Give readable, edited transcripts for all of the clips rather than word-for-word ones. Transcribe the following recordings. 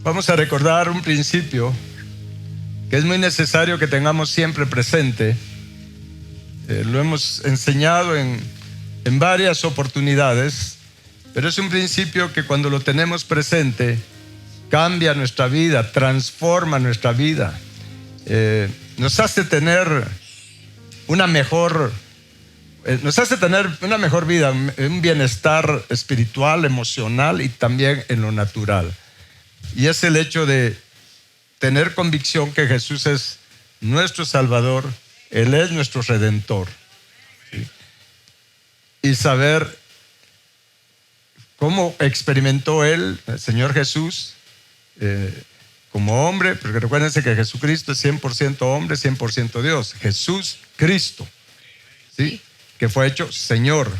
Vamos a recordar un principio que es muy necesario que tengamos siempre presente. Lo hemos enseñado en varias oportunidades, pero es un principio que cuando lo tenemos presente cambia nuestra vida, transforma nuestra vida, nos hace tener una mejor vida, un bienestar espiritual, emocional y también en lo natural. Y es el hecho de tener convicción que Jesús es nuestro Salvador, Él es nuestro Redentor, ¿sí? Y saber cómo experimentó Él, el Señor Jesús, como hombre, porque recuérdense que Jesucristo es 100% hombre, 100% Dios. Jesús Cristo, ¿sí? Que fue hecho Señor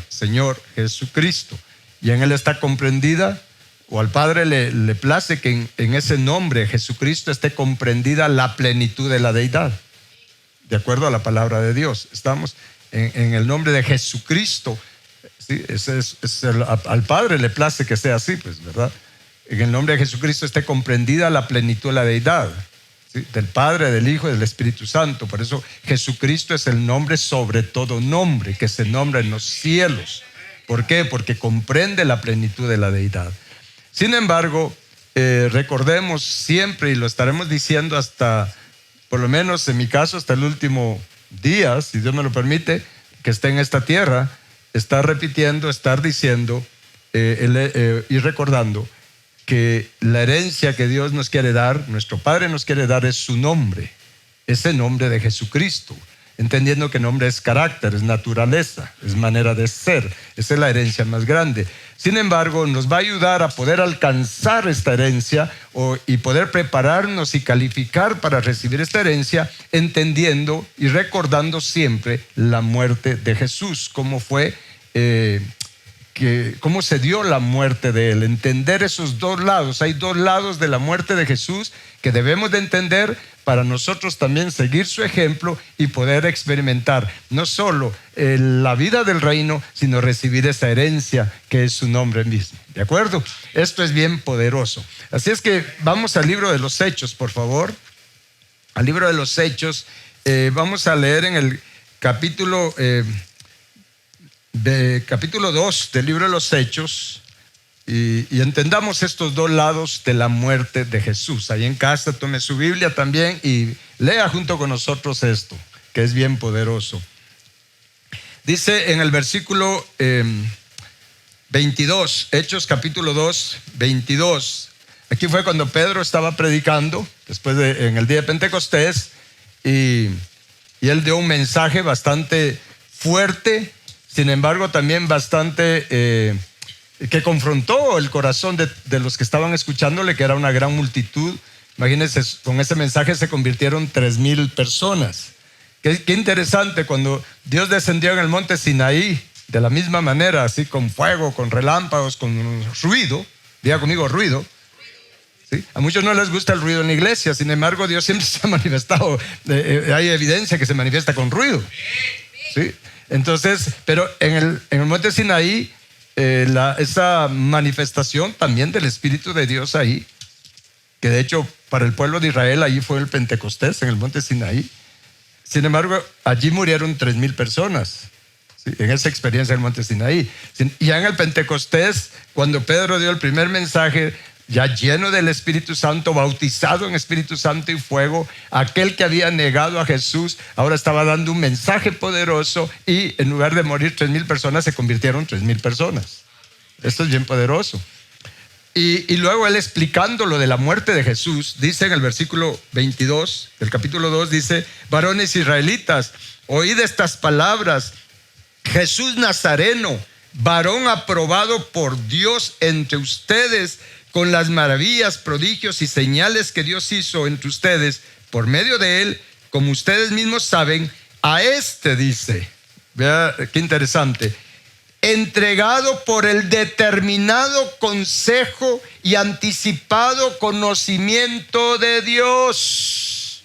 Jesucristo. Y en Él está comprendida, o al Padre le place que en ese nombre Jesucristo esté comprendida la plenitud de la deidad, de acuerdo a la palabra de Dios. Estamos en el nombre de Jesucristo, ¿sí? Al Padre le place que sea así, pues, ¿verdad? En el nombre de Jesucristo esté comprendida la plenitud de la deidad, ¿sí? Del Padre, del Hijo y del Espíritu Santo. Por eso Jesucristo es el nombre sobre todo nombre que se nombra en los cielos. ¿Por qué? Porque comprende la plenitud de la deidad. Sin embargo, recordemos siempre, y lo estaremos diciendo hasta, por lo menos en mi caso, hasta el último día, si Dios me lo permite, que esté en esta tierra, estar diciendo y recordando que la herencia que Dios nos quiere dar, nuestro Padre nos quiere dar, es su nombre, ese nombre de Jesucristo, entendiendo que nombre es carácter, es naturaleza, es manera de ser. Esa es la herencia más grande. Sin embargo, nos va a ayudar a poder alcanzar esta herencia y poder prepararnos y calificar para recibir esta herencia, entendiendo y recordando siempre la muerte de Jesús, cómo se dio la muerte de Él. Entender esos dos lados. Hay dos lados de la muerte de Jesús que debemos de entender para nosotros también seguir su ejemplo y poder experimentar no solo la vida del reino, sino recibir esa herencia que es su nombre mismo. ¿De acuerdo? Esto es bien poderoso. Así es que vamos al libro de los Hechos, por favor. Al libro de los Hechos. Vamos a leer en el capítulo 2 del libro de los Hechos. Y entendamos estos dos lados de la muerte de Jesús. Ahí en casa tome su Biblia también y lea junto con nosotros esto, que es bien poderoso. Dice en el versículo 22, Hechos capítulo 2, 22. Aquí fue cuando Pedro estaba predicando, en el día de Pentecostés, y él dio un mensaje bastante fuerte, sin embargo también bastante que confrontó el corazón de los que estaban escuchándole, que era una gran multitud. Imagínense, con ese mensaje se convirtieron 3,000 personas. Qué interesante, cuando Dios descendió en el monte Sinaí, de la misma manera, así con fuego, con relámpagos, con ruido. Diga conmigo, ruido. ¿Sí? A muchos no les gusta el ruido en la iglesia, sin embargo Dios siempre se ha manifestado, hay evidencia que se manifiesta con ruido, ¿sí? Entonces, pero en el monte Sinaí, esa manifestación también del Espíritu de Dios ahí, que de hecho para el pueblo de Israel ahí fue el Pentecostés, en el monte Sinaí. Sin embargo, allí murieron 3,000 personas, ¿sí? En esa experiencia del monte Sinaí. Y ya en el Pentecostés, cuando Pedro dio el primer mensaje, ya lleno del Espíritu Santo, bautizado en Espíritu Santo y fuego, aquel que había negado a Jesús ahora estaba dando un mensaje poderoso, y en lugar de morir 3,000 personas se convirtieron 3,000 personas. Esto es bien poderoso. Y luego él, explicando lo de la muerte de Jesús, dice en el versículo 22 del capítulo 2, dice: varones israelitas, oíd estas palabras. Jesús Nazareno, varón aprobado por Dios entre ustedes, con las maravillas, prodigios y señales que Dios hizo entre ustedes por medio de él, como ustedes mismos saben, a este dice, vea qué interesante, entregado por el determinado consejo y anticipado conocimiento de Dios.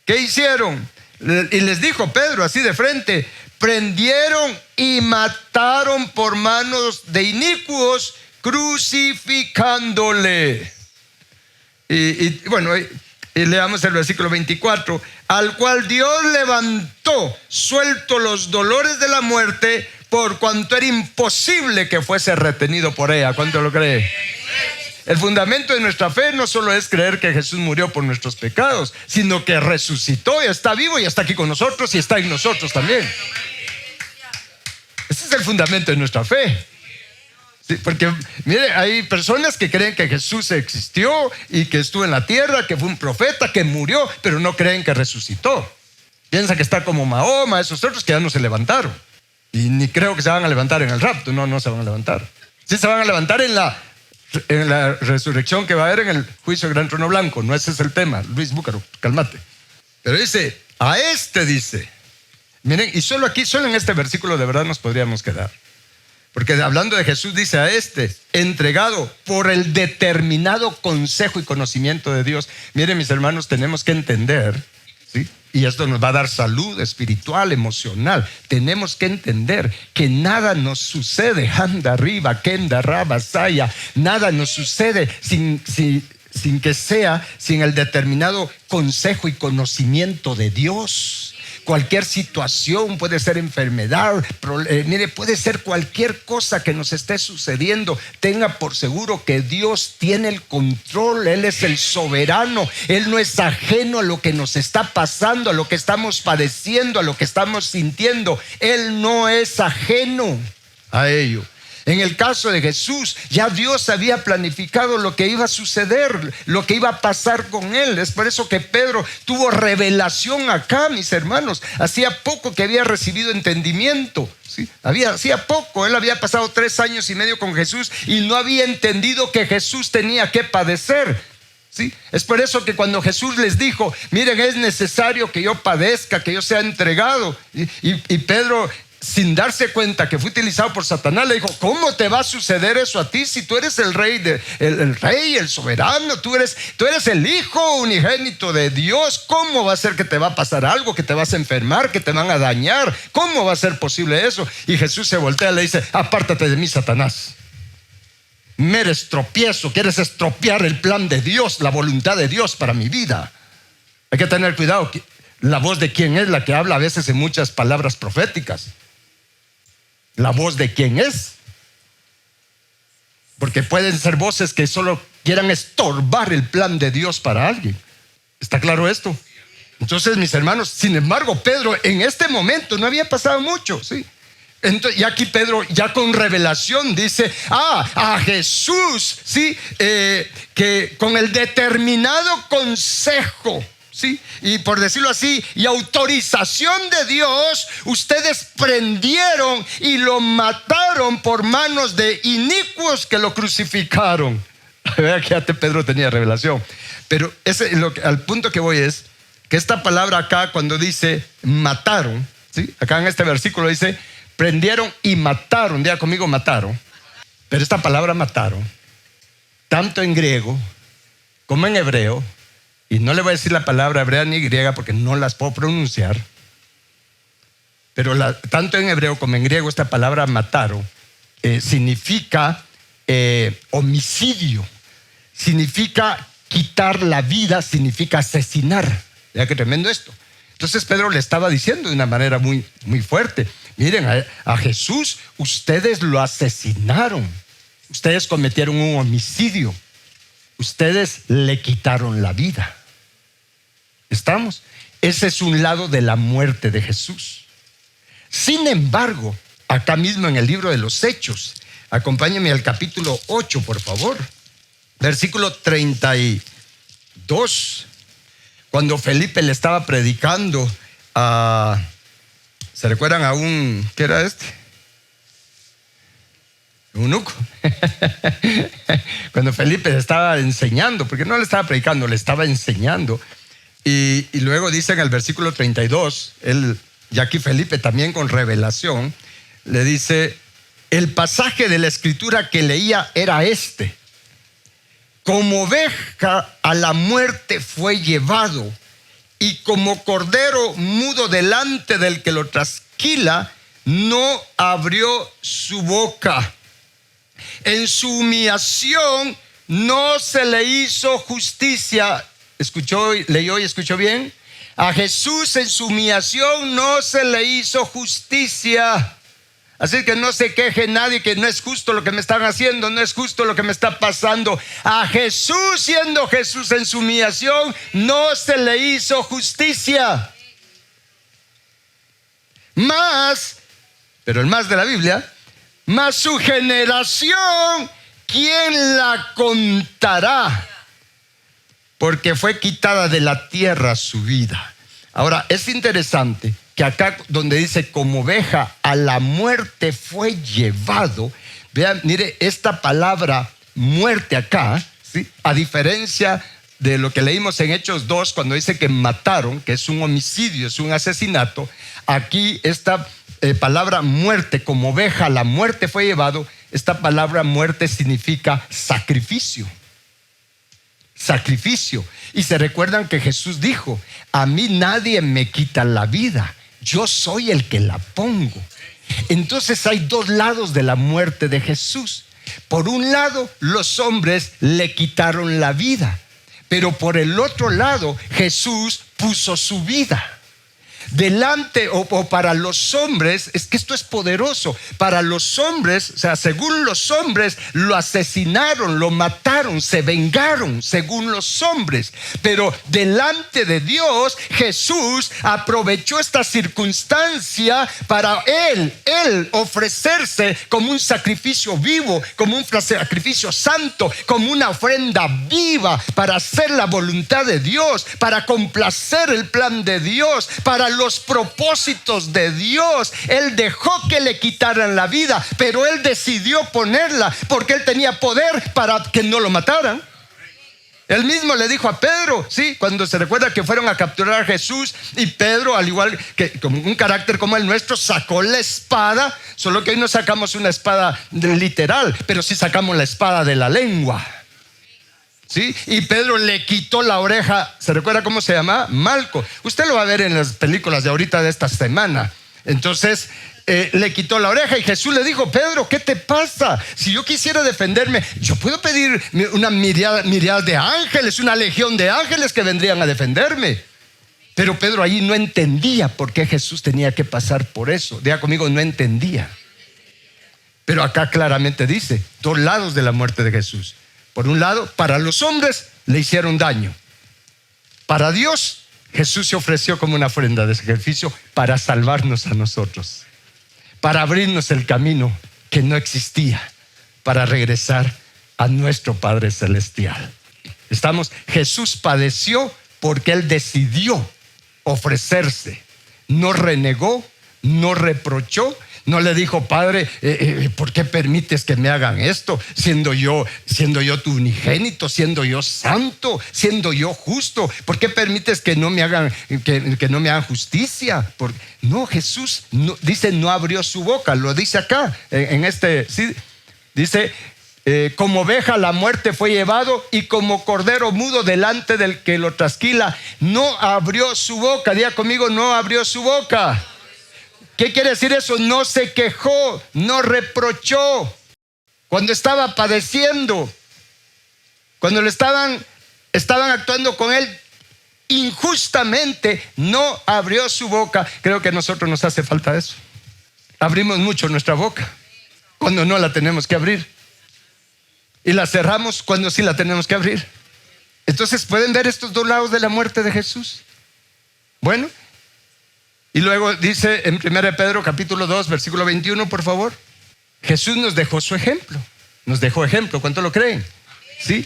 ¿Qué hicieron? Y les dijo Pedro así de frente: prendieron y mataron por manos de inicuos, crucificándole. Y leamos el versículo 24. Al cual Dios levantó, suelto los dolores de la muerte, por cuanto era imposible que fuese retenido por ella. ¿Cuánto lo cree? El fundamento de nuestra fe no solo es creer que Jesús murió por nuestros pecados, sino que resucitó y está vivo y está aquí con nosotros y está en nosotros también. Ese es el fundamento de nuestra fe. Sí, porque mire, hay personas que creen que Jesús existió y que estuvo en la tierra, que fue un profeta, que murió, pero no creen que resucitó. Piensan que está como Mahoma, esos otros que ya no se levantaron. Y ni creo que se van a levantar en el rapto. No se van a levantar. Sí se van a levantar en la resurrección que va a haber en el juicio del gran trono blanco. No ese es el tema, Luis Búcaro, cálmate. Pero dice, a este dice. Miren, y solo aquí, solo en este versículo de verdad nos podríamos quedar. Porque hablando de Jesús dice a este, entregado por el determinado consejo y conocimiento de Dios. Miren, mis hermanos, tenemos que entender, ¿sí? Y esto nos va a dar salud espiritual, emocional. Tenemos que entender que nada nos sucede, anda arriba, kenda, raba, saya, nada nos sucede sin el determinado consejo y conocimiento de Dios. Cualquier situación, puede ser enfermedad, puede ser cualquier cosa que nos esté sucediendo. Tenga por seguro que Dios tiene el control. Él es el soberano. Él no es ajeno a lo que nos está pasando, a lo que estamos padeciendo, a lo que estamos sintiendo. Él no es ajeno a ello. En el caso de Jesús, ya Dios había planificado lo que iba a suceder, lo que iba a pasar con él. Es por eso que Pedro tuvo revelación acá, mis hermanos. Hacía poco que había recibido entendimiento, ¿sí? Hacía poco, él había pasado 3 años y medio con Jesús y no había entendido que Jesús tenía que padecer. ¿Sí? Es por eso que cuando Jesús les dijo, miren, es necesario que yo padezca, que yo sea entregado. Y Pedro, sin darse cuenta que fue utilizado por Satanás, le dijo, ¿cómo te va a suceder eso a ti si tú eres el rey, el soberano? Tú eres el hijo unigénito de Dios. ¿Cómo va a ser que te va a pasar algo, que te vas a enfermar, que te van a dañar? ¿Cómo va a ser posible eso? Y Jesús se voltea y le dice, apártate de mí, Satanás. Me eres tropiezo, quieres estropear el plan de Dios, la voluntad de Dios para mi vida. Hay que tener cuidado. La voz de quién es la que habla a veces en muchas palabras proféticas. La voz de quién es. Porque pueden ser voces que solo quieran estorbar el plan de Dios para alguien. ¿Está claro esto? Entonces, mis hermanos, sin embargo, Pedro en este momento no había pasado mucho, ¿sí? Entonces, y aquí Pedro ya con revelación dice, a Jesús, ¿sí? Que con el determinado consejo, ¿sí? Y por decirlo así, y autorización de Dios, ustedes prendieron y lo mataron por manos de inicuos que lo crucificaron. Vea que ya Pedro tenía revelación. Pero al punto que voy es que esta palabra acá, cuando dice mataron, ¿sí? Acá en este versículo dice prendieron y mataron. Diga conmigo, mataron. Pero esta palabra mataron, tanto en griego como en hebreo, y no le voy a decir la palabra hebrea ni griega porque no las puedo pronunciar, pero tanto en hebreo como en griego esta palabra mataron significa homicidio, significa quitar la vida, significa asesinar. Ya que tremendo esto. Entonces Pedro le estaba diciendo de una manera muy, muy fuerte, miren, a Jesús ustedes lo asesinaron, ustedes cometieron un homicidio, ustedes le quitaron la vida. ¿Estamos? Ese es un lado de la muerte de Jesús. Sin embargo, acá mismo en el libro de los Hechos, acompáñenme al capítulo 8, por favor, versículo 32. Cuando Felipe le estaba predicando ¿se recuerdan a qué era este? Eunuco. Cuando Felipe le estaba enseñando, porque no le estaba predicando, le estaba enseñando. Y luego dice en el versículo 32, y aquí Felipe también con revelación, le dice, el pasaje de la escritura que leía era este: como oveja a la muerte fue llevado, y como cordero mudo delante del que lo trasquila, no abrió su boca. En su humillación no se le hizo justicia. ¿Escuchó, leyó y escuchó bien? A Jesús en su humillación no se le hizo justicia. Así que no se queje nadie que no es justo lo que me están haciendo, no es justo lo que me está pasando. A Jesús, siendo Jesús en su humillación, no se le hizo justicia. Más, pero el más de la Biblia, más su generación, ¿quién la contará? Porque fue quitada de la tierra su vida. Ahora, es interesante que acá donde dice como oveja a la muerte fue llevado, vean, mire esta palabra muerte acá, ¿sí? A diferencia de lo que leímos en Hechos 2 cuando dice que mataron, que es un homicidio, es un asesinato, aquí esta palabra muerte, como oveja a la muerte fue llevado, esta palabra muerte significa sacrificio. Sacrificio. Y se recuerdan que Jesús dijo: a mí nadie me quita la vida, yo soy el que la pongo. Entonces hay dos lados de la muerte de Jesús. Por un lado, los hombres le quitaron la vida, pero por el otro lado, Jesús puso su vida. Delante o para los hombres, es que esto es poderoso. Para los hombres, o sea, según los hombres, lo asesinaron, lo mataron, se vengaron, según los hombres. Pero delante de Dios, Jesús aprovechó esta circunstancia para Él ofrecerse como un sacrificio vivo, como un sacrificio santo, como una ofrenda viva para hacer la voluntad de Dios, para complacer el plan de Dios, para los propósitos de Dios. Él dejó que le quitaran la vida, pero Él decidió ponerla porque Él tenía poder para que no lo mataran. Él mismo le dijo a Pedro, sí, cuando se recuerda que fueron a capturar a Jesús, y Pedro, al igual que con un carácter como el nuestro, sacó la espada. Solo que hoy no sacamos una espada literal, pero sí sacamos la espada de la lengua. ¿Sí? Y Pedro le quitó la oreja. ¿Se recuerda cómo se llama? Malco. Usted lo va a ver en las películas de ahorita de esta semana. Entonces le quitó la oreja y Jesús le dijo: Pedro, ¿qué te pasa? Si yo quisiera defenderme, yo puedo pedir una miríada de ángeles, una legión de ángeles que vendrían a defenderme. Pero Pedro ahí no entendía por qué Jesús tenía que pasar por eso. Diga conmigo, no entendía. Pero acá claramente dice dos lados de la muerte de Jesús. Por un lado, para los hombres le hicieron daño. Para Dios, Jesús se ofreció como una ofrenda de sacrificio para salvarnos a nosotros, para abrirnos el camino que no existía, para regresar a nuestro Padre Celestial. Jesús padeció porque Él decidió ofrecerse. No renegó, no reprochó. No le dijo: Padre, ¿por qué permites que me hagan esto? Siendo yo tu unigénito, siendo yo santo, siendo yo justo, ¿por qué permites que no me hagan, que no me hagan justicia? No, Jesús dice, no abrió su boca. Lo dice acá, ¿sí? Dice: como oveja a la muerte fue llevado, y como cordero mudo delante del que lo trasquila, no abrió su boca. Diga conmigo, no abrió su boca. ¿Qué quiere decir eso? No se quejó, no reprochó. Cuando estaba padeciendo, cuando estaban actuando con Él injustamente, no abrió su boca. Creo que a nosotros nos hace falta eso. Abrimos mucho nuestra boca cuando no la tenemos que abrir, y la cerramos cuando sí la tenemos que abrir. Entonces, ¿pueden ver estos dos lados de la muerte de Jesús? Bueno, y luego dice en 1 Pedro capítulo 2 versículo 21, por favor. Jesús nos dejó su ejemplo. Nos dejó ejemplo. ¿Cuánto lo creen? ¿Sí?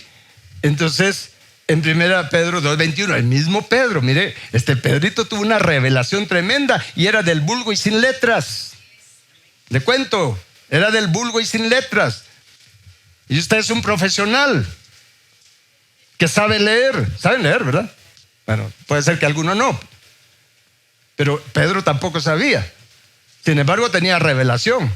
Entonces, en 1 Pedro 2, 21, el mismo Pedro, mire, Pedrito tuvo una revelación tremenda y era del vulgo y sin letras. Le cuento, era del vulgo y sin letras. Y usted es un profesional que sabe leer. ¿Saben leer, verdad? Bueno, puede ser que alguno no. Pero Pedro tampoco sabía. Sin embargo, tenía revelación.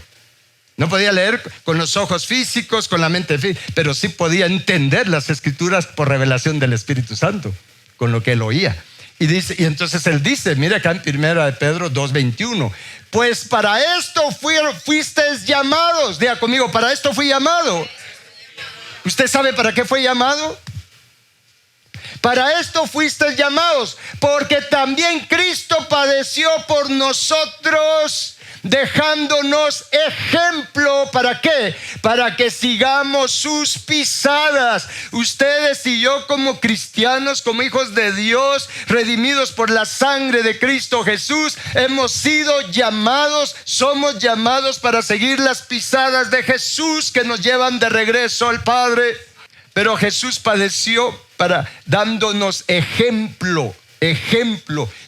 No podía leer con los ojos físicos, con la mente física, pero sí podía entender las escrituras por revelación del Espíritu Santo, con lo que él oía. Y entonces él dice, mira acá en 1 Pedro 2:21, pues para esto fuisteis llamados. Diga conmigo, para esto fui llamado. ¿Usted sabe para qué fue llamado? Para esto fuisteis llamados, porque también Cristo padeció por nosotros, dejándonos ejemplo. ¿Para qué? Para que sigamos sus pisadas. Ustedes y yo, como cristianos, como hijos de Dios, redimidos por la sangre de Cristo Jesús, hemos sido llamados, somos llamados para seguir las pisadas de Jesús, que nos llevan de regreso al Padre. Pero Jesús padeció dándonos ejemplo,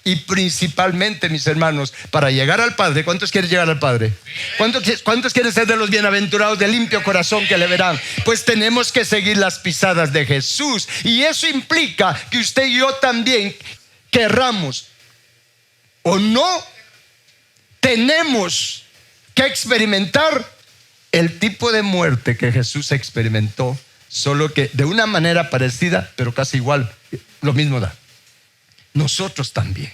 y principalmente, mis hermanos, para llegar al Padre. ¿Cuántos quieren llegar al Padre? ¿Cuántos quieren ser de los bienaventurados de limpio corazón que le verán? Pues tenemos que seguir las pisadas de Jesús, y eso implica que usted y yo también, querramos o no, tenemos que experimentar el tipo de muerte que Jesús experimentó, solo que de una manera parecida, pero casi igual, lo mismo da. Nosotros también.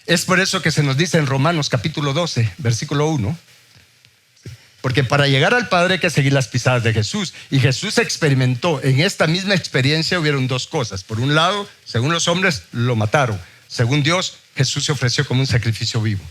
Es por eso que se nos dice en Romanos capítulo 12, versículo 1, porque para llegar al Padre hay que seguir las pisadas de Jesús. Y Jesús experimentó, en esta misma experiencia hubieron dos cosas. Por un lado, según los hombres, lo mataron. Según Dios, Jesús se ofreció como un sacrificio vivo.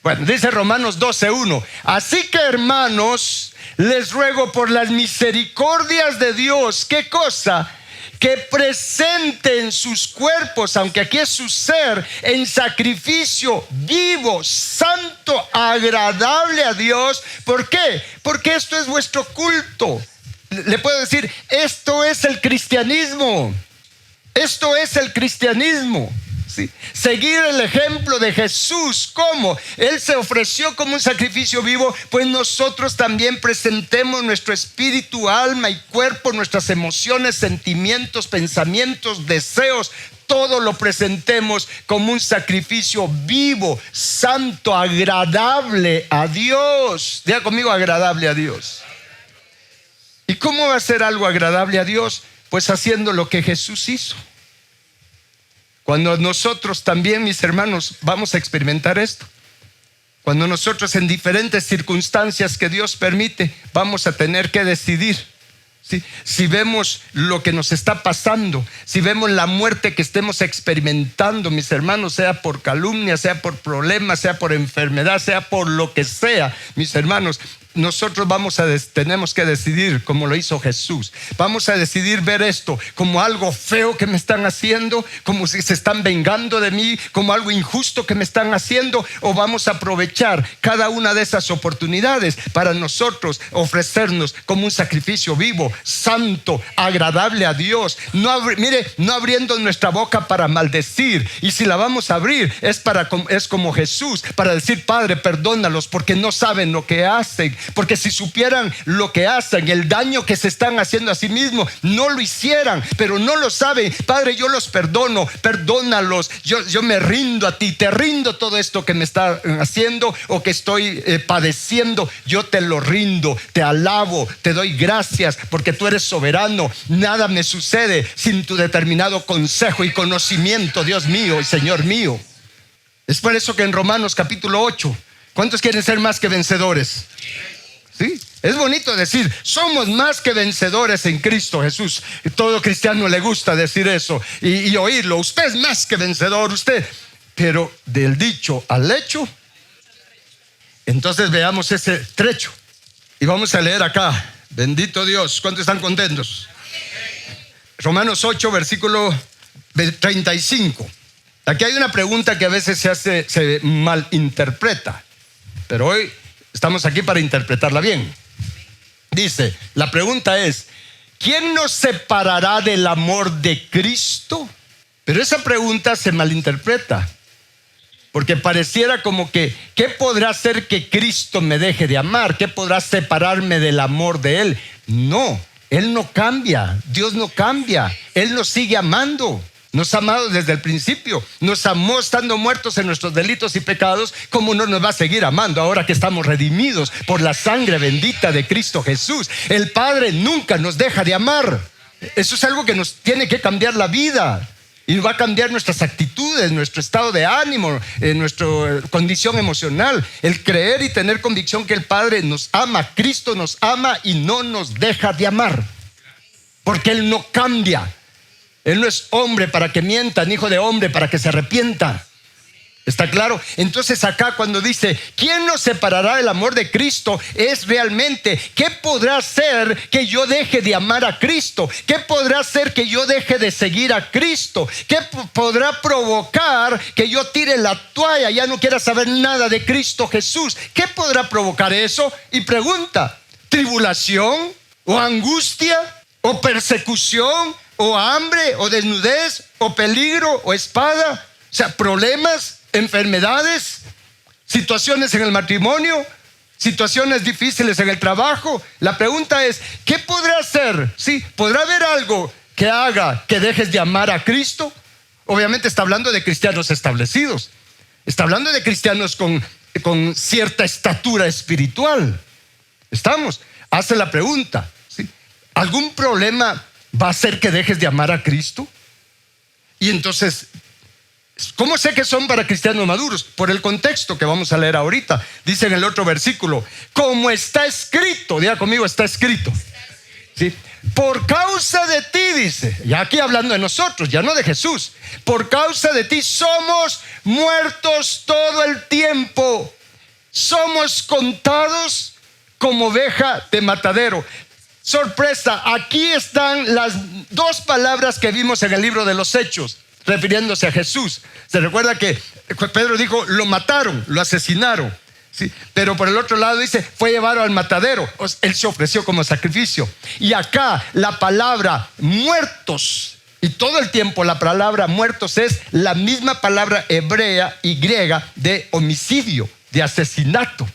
Bueno, dice Romanos 12:1: así que, hermanos, les ruego por las misericordias de Dios, ¿qué cosa? Que presenten sus cuerpos, aunque aquí es su ser, en sacrificio vivo, santo, agradable a Dios. ¿Por qué? Porque esto es vuestro culto. Le puedo decir, esto es el cristianismo. Esto es el cristianismo. ¿Sí? Seguir el ejemplo de Jesús. ¿Cómo? Él se ofreció como un sacrificio vivo, pues nosotros también presentemos nuestro espíritu, alma y cuerpo, nuestras emociones, sentimientos, pensamientos, deseos, todo lo presentemos como un sacrificio vivo, santo, agradable a Dios. Diga conmigo, agradable a Dios. ¿Y cómo va a ser algo agradable a Dios? Pues haciendo lo que Jesús hizo. Cuando nosotros también, mis hermanos, vamos a experimentar esto. Cuando nosotros, en diferentes circunstancias que Dios permite, vamos a tener que decidir. ¿Sí? Si vemos lo que nos está pasando, si vemos la muerte que estemos experimentando, mis hermanos, sea por calumnia, sea por problemas, sea por enfermedad, sea por lo que sea, mis hermanos, nosotros tenemos que decidir como lo hizo Jesús. Vamos a decidir ver esto como algo feo que me están haciendo, como si se están vengando de mí, como algo injusto que me están haciendo, o vamos a aprovechar cada una de esas oportunidades para nosotros ofrecernos como un sacrificio vivo, santo, agradable a Dios. No abriendo nuestra boca para maldecir, y si la vamos a abrir es como Jesús, para decir: Padre, perdónalos porque no saben lo que hacen. Porque si supieran lo que hacen, el daño que se están haciendo a sí mismos, no lo hicieran, pero no lo saben. Padre, yo los perdono, perdónalos. Yo me rindo a ti, te rindo todo esto que me está haciendo o que estoy padeciendo. Yo te lo rindo, te alabo, te doy gracias porque tú eres soberano. Nada me sucede sin tu determinado consejo y conocimiento, Dios mío y Señor mío. Es por eso que en Romanos capítulo 8, ¿cuántos quieren ser más que vencedores? ¿Sí? Es bonito decir, somos más que vencedores en Cristo Jesús. Y todo cristiano le gusta decir eso y oírlo. Usted es más que vencedor, usted. Pero del dicho al hecho, entonces veamos ese trecho. Y vamos a leer acá. Bendito Dios. ¿Cuántos están contentos? Romanos 8, versículo 35. Aquí hay una pregunta que a veces se malinterpreta, pero hoy estamos aquí para interpretarla bien. Dice, la pregunta es: ¿quién nos separará del amor de Cristo? Pero esa pregunta se malinterpreta, porque pareciera como que ¿qué podrá hacer que Cristo me deje de amar? ¿Qué podrá separarme del amor de Él? No, Él no cambia, Dios no cambia, Él nos sigue amando. Nos ha amado desde el principio. Nos amó estando muertos en nuestros delitos y pecados. ¿Cómo no nos va a seguir amando ahora que estamos redimidos por la sangre bendita de Cristo Jesús? El Padre nunca nos deja de amar. Eso es algo que nos tiene que cambiar la vida. Y va a cambiar nuestras actitudes, nuestro estado de ánimo, nuestra condición emocional. El creer y tener convicción que el Padre nos ama, Cristo nos ama y no nos deja de amar. porque Él no cambia. Él no es hombre para que mienta, ni hijo de hombre para que se arrepienta. ¿Está claro? Entonces acá cuando dice, ¿quién nos separará del amor de Cristo? Es realmente, ¿qué podrá hacer que yo deje de amar a Cristo? ¿Qué podrá hacer que yo deje de seguir a Cristo? ¿Qué podrá provocar que yo tire la toalla, ya no quiera saber nada de Cristo Jesús? ¿Qué podrá provocar eso? Y pregunta, ¿tribulación? ¿O angustia? ¿O persecución? ¿O hambre? ¿O desnudez? ¿O peligro? ¿O espada? O sea, problemas, enfermedades, situaciones en el matrimonio, situaciones difíciles en el trabajo. La pregunta es, ¿qué podrá hacer? ¿Sí? ¿Podrá haber algo que haga que dejes de amar a Cristo? Obviamente está hablando de cristianos establecidos. Está hablando de cristianos con cierta estatura espiritual. ¿Estamos? Hace la pregunta, ¿sí? ¿Algún problema va a hacer que dejes de amar a Cristo? Y entonces, ¿cómo sé que son para cristianos maduros? Por el contexto que vamos a leer ahorita. Dice en el otro versículo, como está escrito, diga conmigo, está escrito. ¿Sí? Por causa de ti, dice, ya aquí hablando de nosotros, ya no de Jesús. Por causa de ti somos muertos todo el tiempo. Somos contados como oveja de matadero. Sorpresa, aquí están las dos palabras que vimos en el libro de los Hechos, refiriéndose a Jesús. Se recuerda que Pedro dijo, lo mataron, lo asesinaron, ¿sí? Pero por el otro lado dice, fue llevado al matadero. Él se ofreció como sacrificio. Y acá la palabra muertos, y todo el tiempo la palabra muertos es la misma palabra hebrea y griega de homicidio, de asesinato,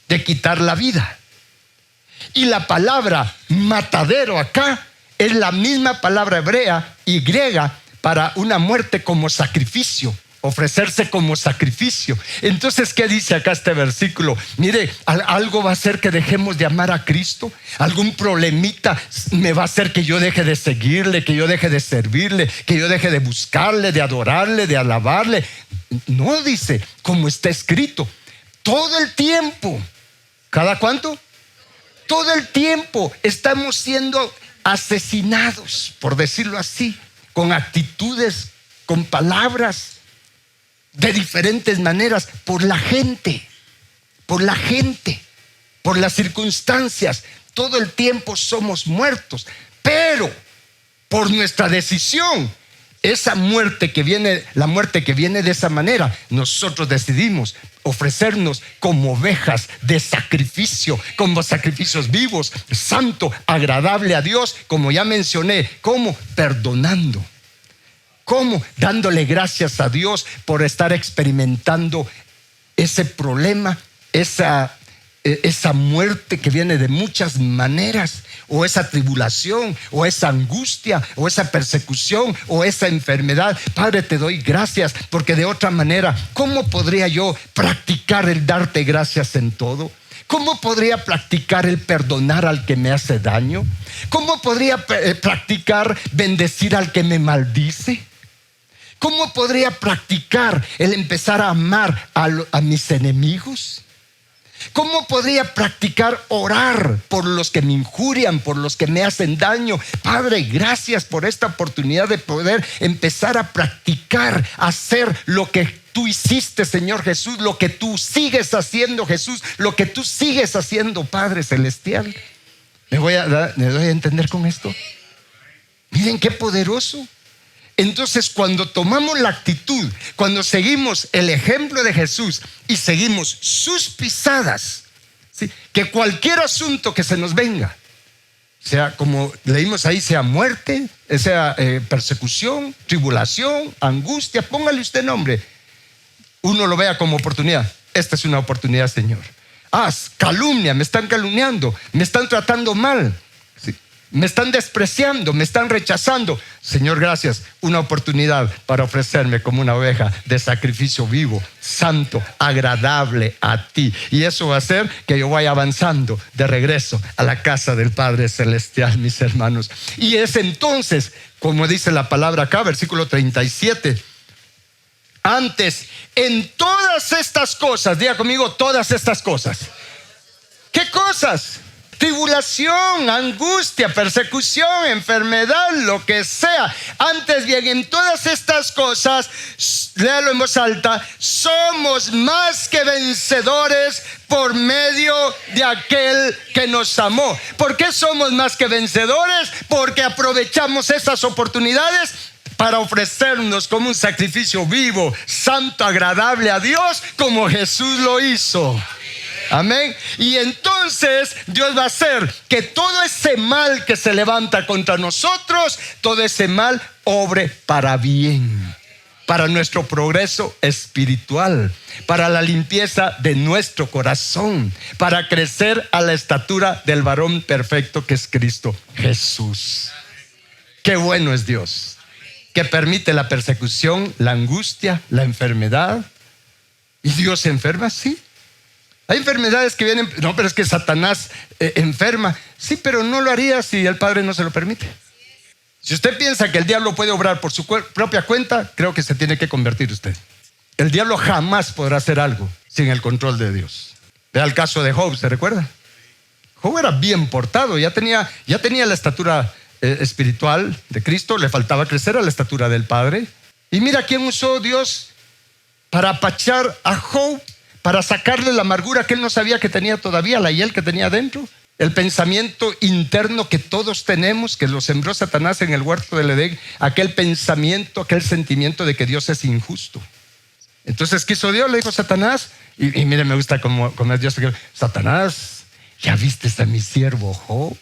de quitar la vida. Y la palabra matadero acá es la misma palabra hebrea y griega para una muerte como sacrificio, ofrecerse como sacrificio. Entonces, ¿qué dice acá este versículo? Mire, algo va a hacer que dejemos de amar a Cristo. Algún problemita me va a hacer que yo deje de seguirle, que yo deje de servirle, que yo deje de buscarle, de adorarle, de alabarle. No, dice, como está escrito, todo el tiempo. ¿Cada cuánto? Todo el tiempo estamos siendo asesinados, por decirlo así, con actitudes, con palabras, de diferentes maneras, por la gente, por las circunstancias. Todo el tiempo somos muertos, pero por nuestra decisión, esa muerte que viene, la muerte que viene de esa manera, nosotros decidimos ofrecernos como ovejas de sacrificio, como sacrificios vivos, santo, agradable a Dios, como ya mencioné. ¿Cómo? Perdonando. ¿Cómo? Dándole gracias a Dios por estar experimentando ese problema, esa muerte que viene de muchas maneras, o esa tribulación, o esa angustia, o esa persecución, o esa enfermedad. Padre, te doy gracias, porque de otra manera, ¿cómo podría yo practicar el darte gracias en todo? ¿Cómo podría practicar el perdonar al que me hace daño? ¿Cómo podría practicar bendecir al que me maldice? ¿Cómo podría practicar el empezar a amar a mis enemigos? ¿Cómo podría practicar orar por los que me injurian, por los que me hacen daño? Padre, gracias por esta oportunidad de poder empezar a practicar, hacer lo que tú hiciste, Señor Jesús, lo que tú sigues haciendo, Jesús, lo que tú sigues haciendo, Padre Celestial. ¿Me doy a entender con esto? Miren qué poderoso. Entonces, cuando tomamos la actitud, cuando seguimos el ejemplo de Jesús y seguimos sus pisadas, ¿sí? Que cualquier asunto que se nos venga, sea como leímos ahí, sea muerte, sea persecución, tribulación, angustia, póngale usted nombre, uno lo vea como oportunidad. Esta es una oportunidad, Señor. Calumnia, me están calumniando, me están tratando mal, ¿sí? Me están despreciando, me están rechazando. Señor, gracias, una oportunidad para ofrecerme como una oveja de sacrificio vivo, santo, agradable a ti. Y eso va a hacer que yo vaya avanzando de regreso a la casa del Padre Celestial, mis hermanos. Y es entonces, como dice la palabra acá, versículo 37. Antes, en todas estas cosas, diga conmigo, todas estas cosas. ¿Qué cosas? tribulación, angustia, persecución, enfermedad, lo que sea. Antes bien, en todas estas cosas, léalo en voz alta, somos más que vencedores por medio de aquel que nos amó. ¿Por qué somos más que vencedores? Porque aprovechamos esas oportunidades para ofrecernos como un sacrificio vivo, santo, agradable a Dios, como Jesús lo hizo. Amén. Y entonces Dios va a hacer que todo ese mal que se levanta contra nosotros, todo ese mal obre para bien, para nuestro progreso espiritual, para la limpieza de nuestro corazón, para crecer a la estatura del varón perfecto que es Cristo Jesús. Qué bueno es Dios, que permite la persecución, la angustia, la enfermedad. ¿Y Dios se enferma? Sí. Hay enfermedades que vienen, no, pero es que Satanás enferma. Sí, pero no lo haría si el Padre no se lo permite. Si usted piensa que el diablo puede obrar por su propia cuenta, creo que se tiene que convertir usted. El diablo jamás podrá hacer algo sin el control de Dios. Vea el caso de Job, ¿se recuerda? Job era bien portado, ya tenía la estatura espiritual de Cristo, le faltaba crecer a la estatura del Padre. Y mira quién usó Dios para apachar a Job, para sacarle la amargura que él no sabía que tenía todavía, la hiel que tenía dentro. El pensamiento interno que todos tenemos, que lo sembró Satanás en el huerto del Edén, aquel pensamiento, aquel sentimiento de que Dios es injusto. Entonces, ¿qué hizo Dios? Le dijo Satanás, y mire, me gusta como es Dios. Satanás, ¿ya viste a mi siervo Job?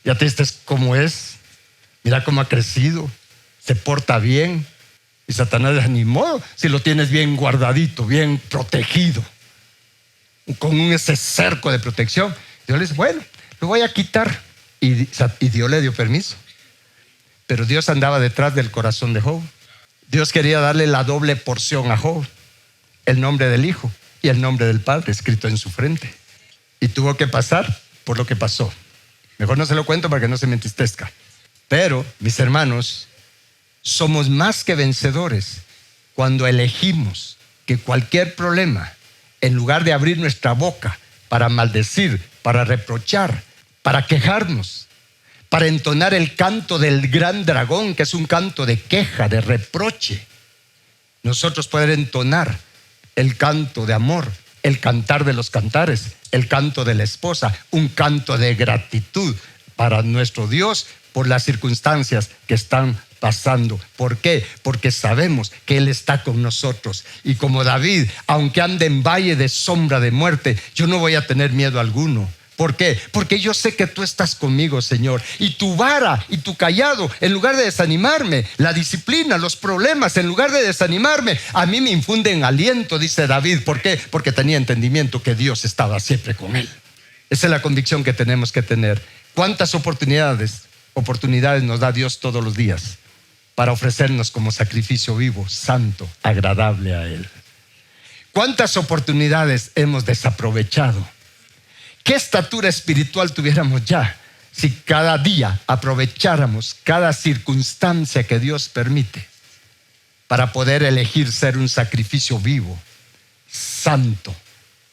¿Ya te viste cómo es? Mira cómo ha crecido, se porta bien. Y Satanás dice, ni modo, si lo tienes bien guardadito, bien protegido, con ese cerco de protección. Dios le dice, bueno, lo voy a quitar. Y Dios le dio permiso. Pero Dios andaba detrás del corazón de Job. Dios quería darle la doble porción a Job, el nombre del Hijo y el nombre del Padre escrito en su frente. Y tuvo que pasar por lo que pasó. Mejor no se lo cuento para que no se me entristezca. Pero, mis hermanos, somos más que vencedores cuando elegimos que cualquier problema, en lugar de abrir nuestra boca para maldecir, para reprochar, para quejarnos, para entonar el canto del gran dragón, que es un canto de queja, de reproche, nosotros poder entonar el canto de amor, el cantar de los cantares, el canto de la esposa, un canto de gratitud para nuestro Dios por las circunstancias que están pasando. ¿Por qué? Porque sabemos que Él está con nosotros. Y como David, aunque ande en valle de sombra de muerte, yo no voy a tener miedo alguno. ¿Por qué? Porque yo sé que tú estás conmigo, Señor. Y tu vara y tu cayado, en lugar de desanimarme, la disciplina, los problemas, en lugar de desanimarme, a mí me infunden aliento, dice David. ¿Por qué? Porque tenía entendimiento que Dios estaba siempre con él. Esa es la convicción que tenemos que tener. ¿Cuántas oportunidades nos da Dios todos los días para ofrecernos como sacrificio vivo, santo, agradable a Él? ¿Cuántas oportunidades hemos desaprovechado? ¿Qué estatura espiritual tuviéramos ya si cada día aprovecháramos cada circunstancia que Dios permite para poder elegir ser un sacrificio vivo, santo,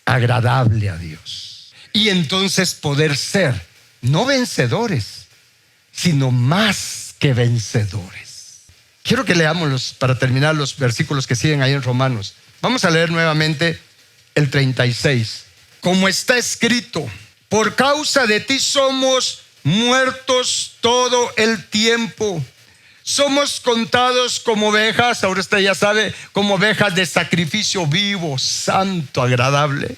agradable a Dios? Y entonces poder ser no vencedores, sino más que vencedores. Quiero que leamos para terminar los versículos que siguen ahí en Romanos. Vamos a leer nuevamente el 36. Como está escrito, por causa de ti somos muertos todo el tiempo. Somos contados como ovejas, ahora usted ya sabe, como ovejas de sacrificio vivo, santo, agradable.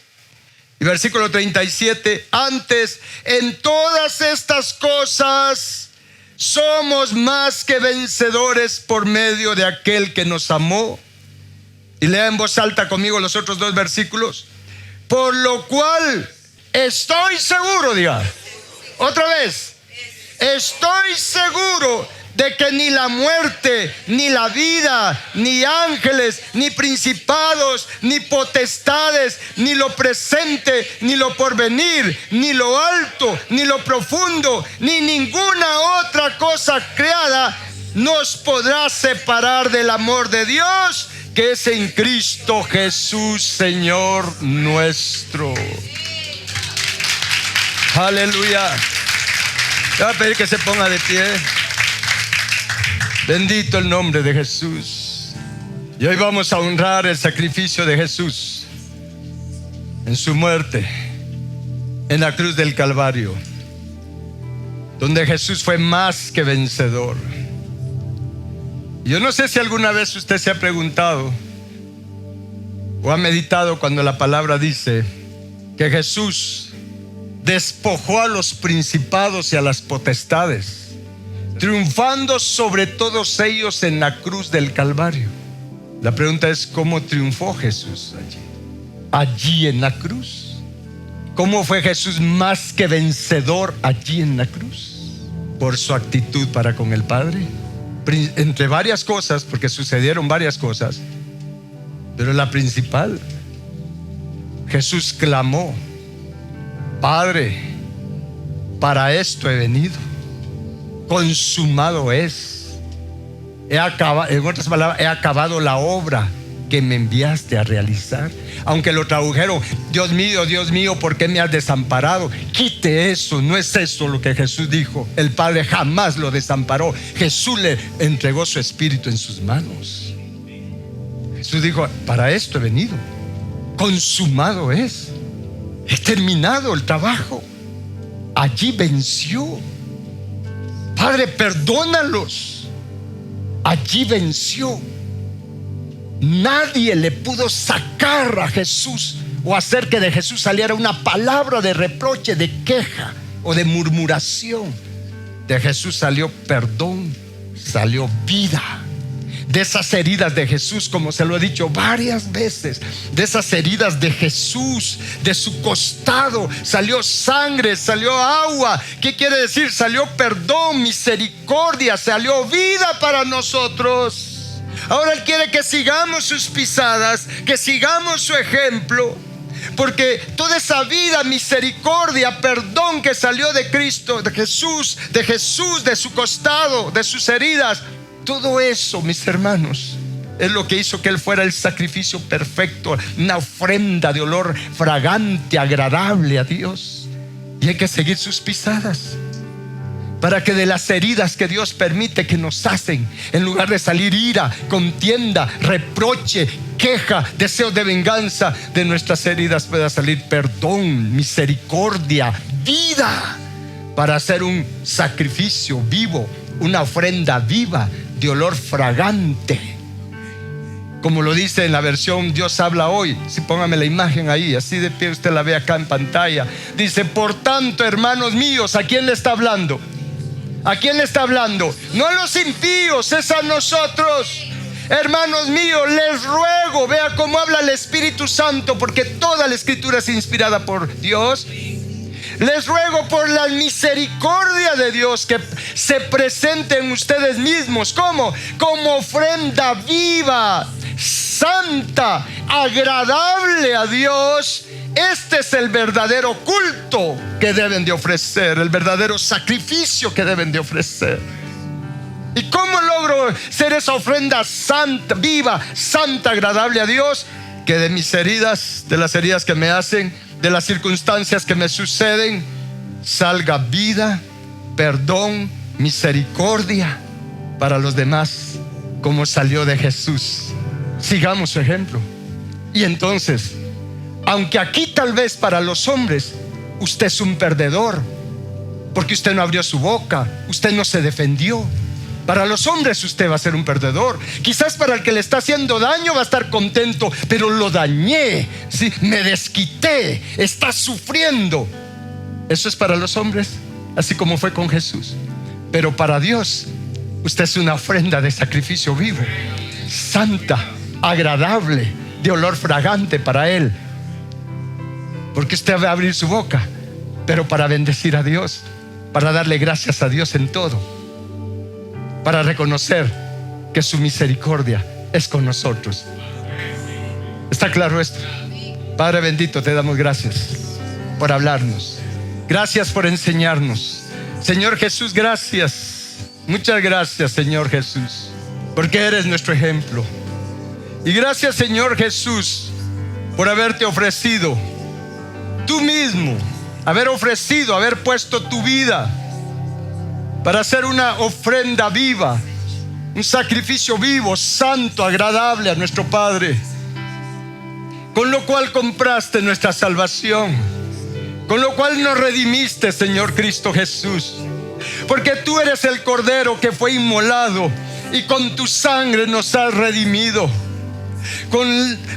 Y versículo 37, antes, en todas estas cosas somos más que vencedores por medio de aquel que nos amó. Y lea en voz alta conmigo los otros dos versículos. Por lo cual estoy seguro, diga otra vez, estoy seguro de que ni la muerte, ni la vida, ni ángeles, ni principados, ni potestades, ni lo presente, ni lo porvenir, ni lo alto, ni lo profundo, ni ninguna otra cosa creada nos podrá separar del amor de Dios que es en Cristo Jesús, Señor nuestro. Aleluya. Le voy a pedir que se ponga de pie. Bendito el nombre de Jesús. Y hoy vamos a honrar el sacrificio de Jesús en su muerte en la cruz del Calvario, donde Jesús fue más que vencedor. Yo no sé si alguna vez usted se ha preguntado o ha meditado cuando la palabra dice que Jesús despojó a los principados y a las potestades, triunfando sobre todos ellos en la cruz del Calvario. La pregunta es: ¿cómo triunfó Jesús allí en la cruz? ¿Cómo fue Jesús más que vencedor allí en la cruz? Por su actitud para con el Padre. Entre varias cosas, porque sucedieron varias cosas, pero la principal, Jesús clamó: Padre, para esto he venido, consumado es. En otras palabras, he acabado la obra que me enviaste a realizar. Aunque lo tradujeron: Dios mío, ¿por qué me has desamparado? Quite eso, no es eso lo que Jesús dijo. El Padre jamás lo desamparó. Jesús le entregó su espíritu en sus manos. Jesús dijo: para esto he venido, consumado es. He terminado el trabajo. Allí venció. Padre, perdónalos. Allí venció. Nadie le pudo sacar a Jesús o hacer que de Jesús saliera una palabra de reproche, de queja o de murmuración. De Jesús salió perdón, salió vida. De esas heridas de Jesús, como se lo he dicho varias veces, de esas heridas de Jesús, de su costado salió sangre, salió agua. ¿Qué quiere decir? Salió perdón, misericordia, salió vida para nosotros. Ahora Él quiere que sigamos sus pisadas, que sigamos su ejemplo, porque toda esa vida, misericordia, perdón que salió de Cristo, de Jesús, de su costado, de sus heridas, todo eso, mis hermanos, es lo que hizo que Él fuera el sacrificio perfecto, una ofrenda de olor fragante, agradable a Dios. Y hay que seguir sus pisadas, para que de las heridas que Dios permite que nos hacen, en lugar de salir ira, contienda, reproche, queja, deseos de venganza, de nuestras heridas pueda salir perdón, misericordia, vida, para hacer un sacrificio vivo, una ofrenda viva de olor fragante. Como lo dice en la versión Dios habla hoy. Si póngame la imagen ahí, así de pie, usted la ve acá en pantalla. Dice: por tanto, hermanos míos, ¿a quién le está hablando? ¿A quién le está hablando? No a los impíos, es a nosotros. Hermanos míos, les ruego, vea cómo habla el Espíritu Santo, porque toda la Escritura es inspirada por Dios. Les ruego por la misericordia de Dios que se presenten ustedes mismos. ¿Cómo? Como ofrenda viva, santa, agradable a Dios. Este es el verdadero culto que deben de ofrecer, el verdadero sacrificio que deben de ofrecer. ¿Y cómo logro ser esa ofrenda santa, viva, santa, agradable a Dios? Que de mis heridas, de las heridas que me hacen, de las circunstancias que me suceden, salga vida, perdón, misericordia para los demás, como salió de Jesús. Sigamos su ejemplo. Y entonces, aunque aquí tal vez para los hombres usted es un perdedor, porque usted no abrió su boca, usted no se defendió, para los hombres usted va a ser un perdedor. Quizás para el que le está haciendo daño va a estar contento, pero lo dañé, ¿sí? Me desquité, está sufriendo. Eso es para los hombres, así como fue con Jesús. Pero para Dios, usted es una ofrenda de sacrificio vivo, santa, agradable, de olor fragante para Él. Porque usted va a abrir su boca, pero para bendecir a Dios, para darle gracias a Dios en todo, para reconocer que su misericordia es con nosotros. ¿Está claro esto? Padre bendito, te damos gracias por hablarnos. Gracias por enseñarnos. Señor Jesús, gracias. Muchas gracias, Señor Jesús, porque eres nuestro ejemplo. Y gracias, Señor Jesús, por haberte ofrecido tú mismo haber ofrecido, haber puesto tu vida para hacer una ofrenda viva, un sacrificio vivo, santo, agradable a nuestro Padre, con lo cual compraste nuestra salvación, con lo cual nos redimiste, Señor Cristo Jesús, porque tú eres el Cordero que fue inmolado y con tu sangre nos has redimido, con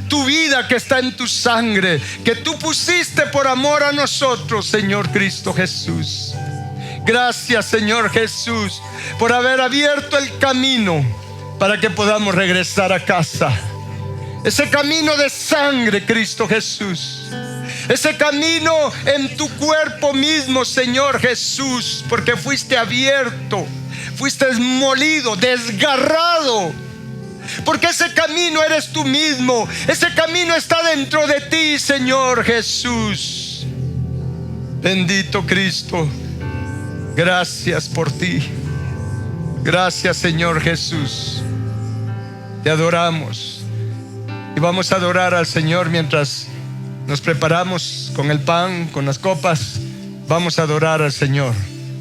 tu vida que está en tu sangre, que tú pusiste por amor a nosotros, Señor Cristo Jesús. Gracias, Señor Jesús, por haber abierto el camino para que podamos regresar a casa. Ese camino de sangre, Cristo Jesús. Ese camino en tu cuerpo mismo, Señor Jesús, porque fuiste abierto, fuiste molido, desgarrado. Porque ese camino eres tú mismo. Ese camino está dentro de ti, Señor Jesús. Bendito Cristo. Gracias por ti. Gracias, Señor Jesús. Te adoramos. Y vamos a adorar al Señor mientras nos preparamos con el pan, con las copas. Vamos a adorar al Señor.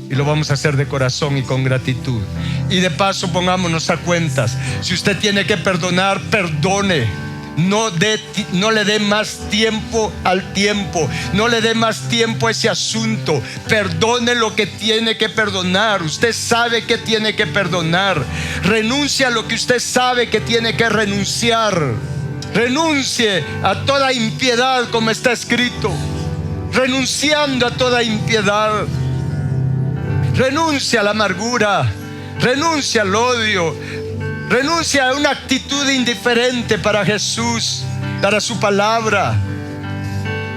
Y lo vamos a hacer de corazón y con gratitud. Y de paso pongámonos a cuentas. Si usted tiene que perdonar, perdone. No le dé más tiempo al tiempo. No le dé más tiempo a ese asunto. Perdone lo que tiene que perdonar. Usted sabe que tiene que perdonar. Renuncie a lo que usted sabe que tiene que renunciar. Renuncie a toda impiedad, como está escrito. Renunciando a toda impiedad. Renuncia a la amargura, renuncia al odio, renuncia a una actitud indiferente para Jesús, para su palabra.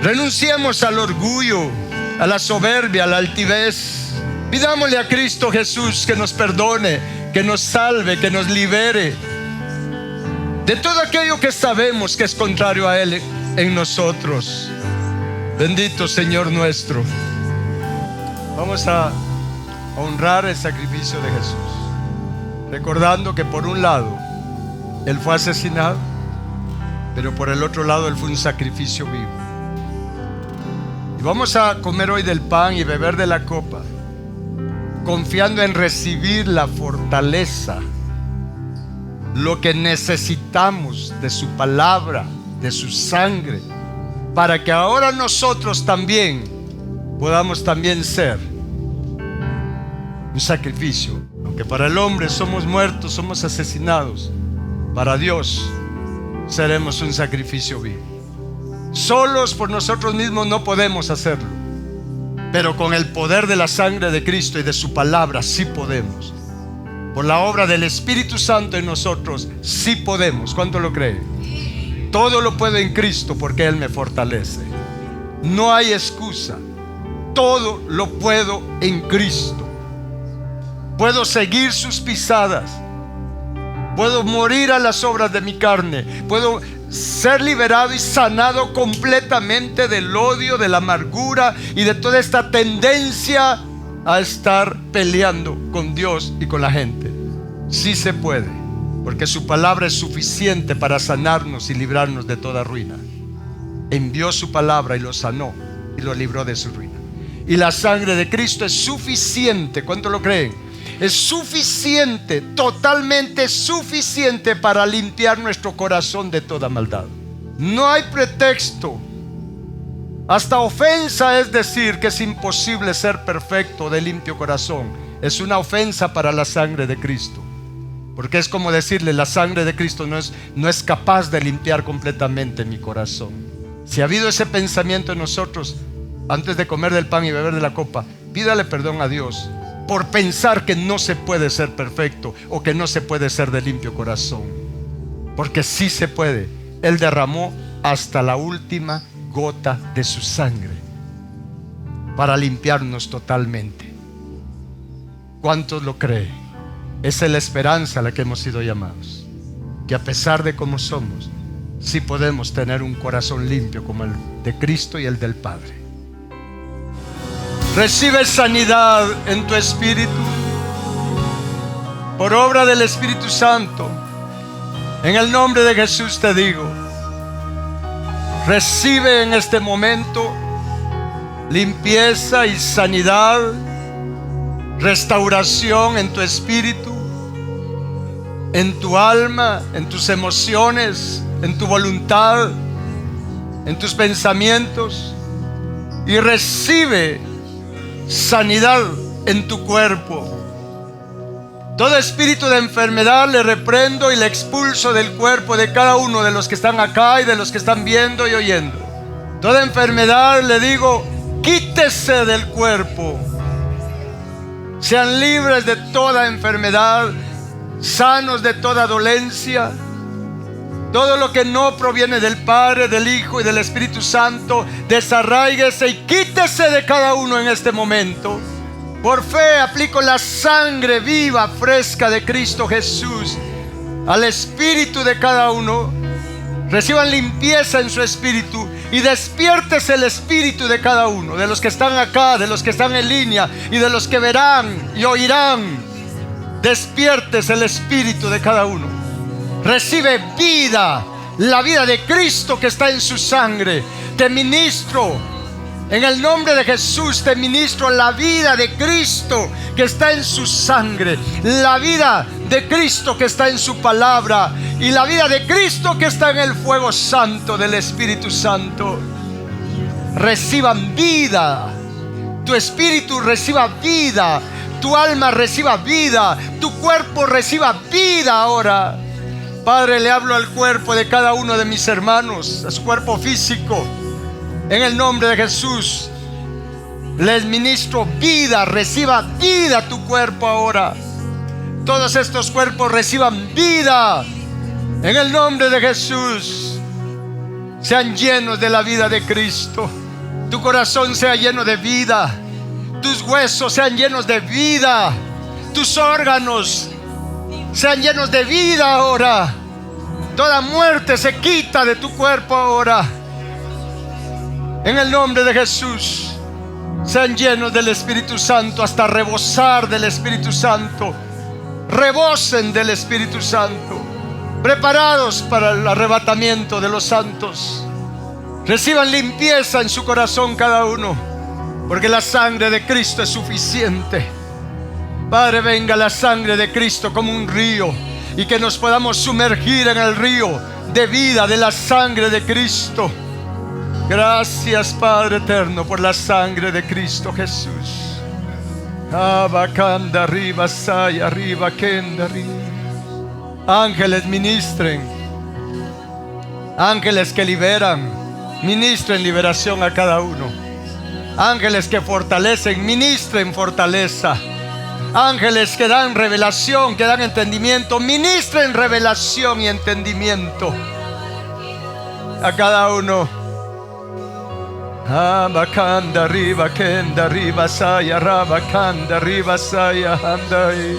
Renunciemos al orgullo, a la soberbia, a la altivez. Pidámosle a Cristo Jesús que nos perdone, que nos salve, que nos libere de todo aquello que sabemos que es contrario a Él en nosotros. Bendito Señor nuestro. Vamos a honrar el sacrificio de Jesús, recordando que por un lado Él fue asesinado, pero por el otro lado Él fue un sacrificio vivo. Y vamos a comer hoy del pan y beber de la copa, confiando en recibir la fortaleza, lo que necesitamos de su palabra, de su sangre, para que ahora nosotros también podamos también ser un sacrificio. Aunque para el hombre somos muertos, somos asesinados, para Dios seremos un sacrificio vivo. Solos por nosotros mismos no podemos hacerlo, pero con el poder de la sangre de Cristo y de su palabra sí podemos. Por la obra del Espíritu Santo en nosotros sí podemos. ¿Cuánto lo cree? Todo lo puedo en Cristo porque Él me fortalece. No hay excusa. Todo lo puedo en Cristo. Puedo seguir sus pisadas. Puedo morir a las obras de mi carne. Puedo ser liberado y sanado completamente del odio, de la amargura y de toda esta tendencia a estar peleando con Dios y con la gente. Sí se puede, porque su palabra es suficiente para sanarnos y librarnos de toda ruina. Envió su palabra y lo sanó y lo libró de su ruina. Y la sangre de Cristo es suficiente. ¿Cuánto lo creen? Es suficiente, totalmente suficiente para limpiar nuestro corazón de toda maldad. No hay pretexto. Hasta ofensa es decir que es imposible ser perfecto de limpio corazón. Es una ofensa para la sangre de Cristo. Porque es como decirle, la sangre de Cristo no es capaz de limpiar completamente mi corazón. Si ha habido ese pensamiento en nosotros, antes de comer del pan y beber de la copa, pídale perdón a Dios por pensar que no se puede ser perfecto o que no se puede ser de limpio corazón. Porque sí se puede. Él derramó hasta la última gota de su sangre para limpiarnos totalmente. ¿Cuántos lo creen? Esa es la esperanza a la que hemos sido llamados. Que a pesar de cómo somos, sí podemos tener un corazón limpio como el de Cristo y el del Padre. Recibe sanidad en tu espíritu por obra del Espíritu Santo. En el nombre de Jesús te digo, recibe en este momento limpieza y sanidad, restauración en tu espíritu, en tu alma, en tus emociones, en tu voluntad, en tus pensamientos, y recibe sanidad en tu cuerpo. Todo espíritu de enfermedad le reprendo y le expulso del cuerpo de cada uno de los que están acá y de los que están viendo y oyendo. Toda enfermedad, le digo, quítese del cuerpo. Sean libres de toda enfermedad, sanos de toda dolencia. Todo lo que no proviene del Padre, del Hijo y del Espíritu Santo, desarráiguese y quítese de cada uno en este momento. Por fe aplico la sangre viva, fresca de Cristo Jesús al espíritu de cada uno. Reciban limpieza en su espíritu y despiértese el espíritu de cada uno, de los que están acá, de los que están en línea y de los que verán y oirán. Despiértese el espíritu de cada uno. Recibe vida, la vida de Cristo que está en su sangre. Te ministro, en el nombre de Jesús, te ministro la vida de Cristo que está en su sangre, la vida de Cristo que está en su palabra y la vida de Cristo que está en el fuego santo del Espíritu Santo. Reciban vida, tu espíritu reciba vida, tu alma reciba vida, tu cuerpo reciba vida ahora. Padre, le hablo al cuerpo de cada uno de mis hermanos, a su cuerpo físico. En el nombre de Jesús, les ministro vida. Reciba vida tu cuerpo ahora. Todos estos cuerpos reciban vida. En el nombre de Jesús, sean llenos de la vida de Cristo. Tu corazón sea lleno de vida. Tus huesos sean llenos de vida. Tus órganos sean llenos de vida ahora. Toda muerte se quita de tu cuerpo ahora. En el nombre de Jesús, sean llenos del Espíritu Santo hasta rebosar del Espíritu Santo. Rebosen del Espíritu Santo, preparados para el arrebatamiento de los santos. Reciban limpieza en su corazón cada uno, porque la sangre de Cristo es suficiente. Padre, venga la sangre de Cristo como un río, y que nos podamos sumergir en el río de vida de la sangre de Cristo. Gracias, Padre eterno, por la sangre de Cristo Jesús. Ángeles ministren, ángeles que liberan, ministren liberación a cada uno. Ángeles que fortalecen, ministren fortaleza. Ángeles que dan revelación, que dan entendimiento, ministren revelación y entendimiento a cada uno. Abacanda arriba, kenda arriba, saya, rabacanda arriba, saya, andai.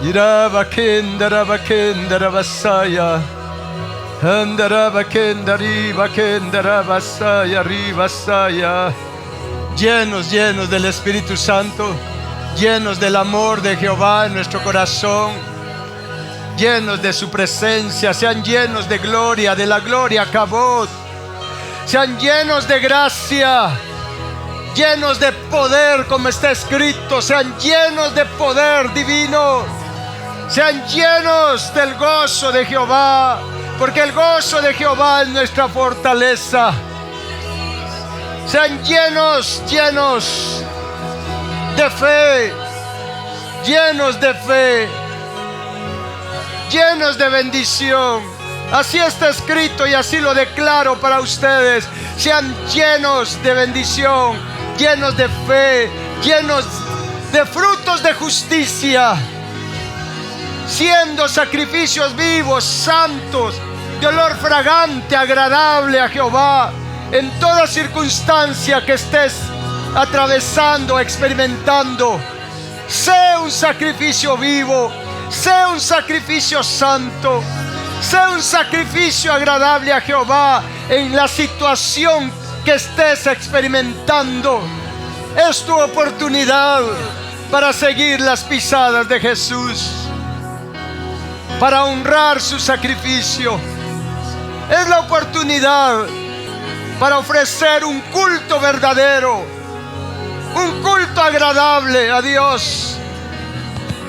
Irabakenda, rabakenda, rabasaya. Andarabakenda arriba, kenda rabasaya, arriba, saya. Llenos, llenos del Espíritu Santo, llenos del amor de Jehová en nuestro corazón, llenos de su presencia, sean llenos de gloria, de la gloria Kabod. Sean llenos de gracia, llenos de poder, como está escrito. Sean llenos de poder divino. Sean llenos del gozo de Jehová, porque el gozo de Jehová es nuestra fortaleza. Sean llenos, llenos de fe, llenos de fe, llenos de bendición. Así está escrito y así lo declaro para ustedes. Sean llenos de bendición, llenos de fe, llenos de frutos de justicia, siendo sacrificios vivos, santos, de olor fragante, agradable a Jehová. En toda circunstancia que estés atravesando, experimentando, sea un sacrificio vivo, sea un sacrificio santo, sea un sacrificio agradable a Jehová en la situación que estés experimentando. Es tu oportunidad para seguir las pisadas de Jesús, para honrar su sacrificio. Es la oportunidad para ofrecer un culto verdadero, un culto agradable a Dios,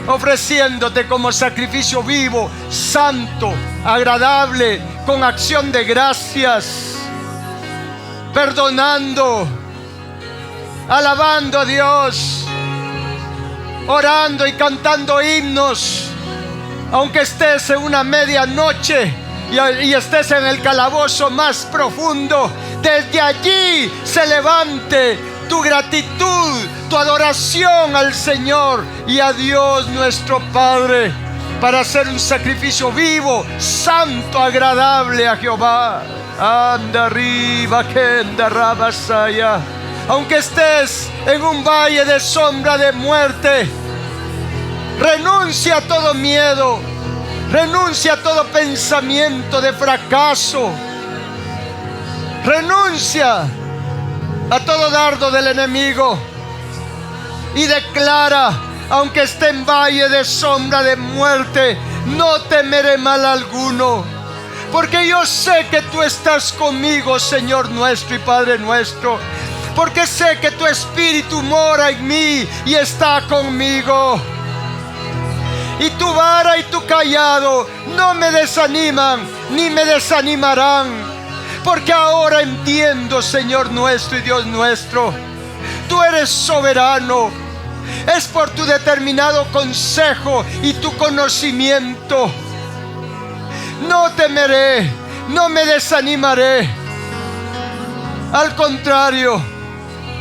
ofreciéndote como sacrificio vivo, santo, agradable, con acción de gracias, perdonando, alabando a Dios, orando y cantando himnos, aunque estés en una medianoche y estés en el calabozo más profundo. Desde allí se levante tu gratitud, tu adoración al Señor y a Dios nuestro Padre, para hacer un sacrificio vivo, santo, agradable a Jehová. Anda arriba, kenda rabasaya. Aunque estés en un valle de sombra de muerte, renuncia a todo miedo, renuncia a todo pensamiento de fracaso, renuncia a todo dardo del enemigo y declara: aunque esté en valle de sombra de muerte, no temeré mal alguno, porque yo sé que tú estás conmigo, Señor nuestro y Padre nuestro, porque sé que tu Espíritu mora en mí y está conmigo. Y tu vara y tu cayado no me desaniman ni me desanimarán, porque ahora entiendo, Señor nuestro y Dios nuestro, tú eres soberano. Es por tu determinado consejo y tu conocimiento. No temeré, no me desanimaré. Al contrario,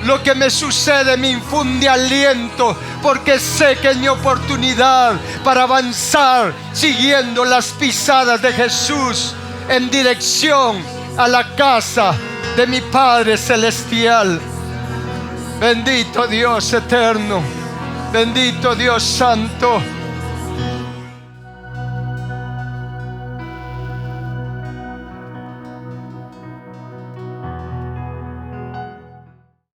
lo que me sucede me infunde aliento, porque sé que es mi oportunidad para avanzar siguiendo las pisadas de Jesús en dirección a la casa de mi Padre Celestial. Bendito Dios eterno, bendito Dios santo.